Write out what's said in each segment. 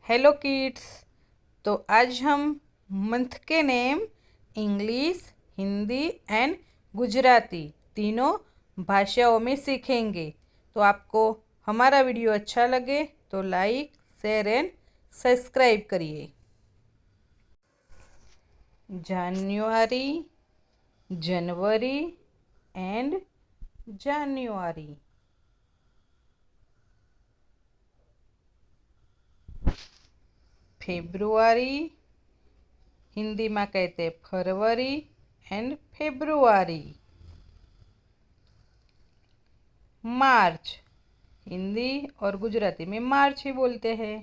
Hello kids. तो आज हम मंथ के name English, Hindi and Gujarati तीनों भाषाओं में सीखेंगे। तो आपको हमारा वीडियो अच्छा लगे तो लाइक, शेयर एंड सब्सक्राइब करिए। January, January and January. February, Hindi में कहते हैं फरवरी एंड फेब्रुआरी। मार्च, हिंदी और गुजराती में मार्च ही बोलते हैं।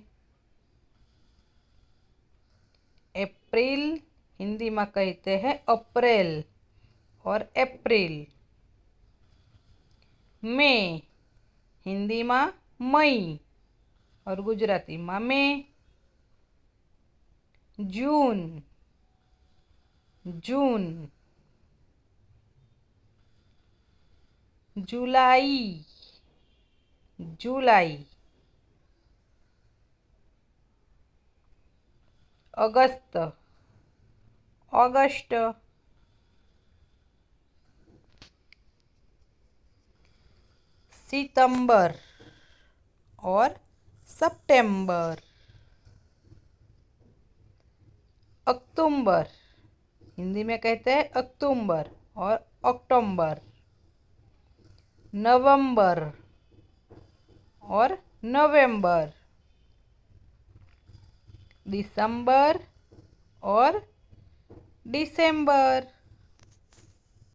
अप्रैल, हिंदी में कहते हैं अप्रैल और अप्रैल। मई, हिंदी में मई और गुजराती में मे। जून, जून। जुलाई, जुलाई। अगस्त, अगस्त। सितंबर और सितंबर। अक्टूबर, हिंदी में कहते हैं अक्टूबर और अक्टूबर। नवंबर और नवंबर। दिसंबर और दिसंबर।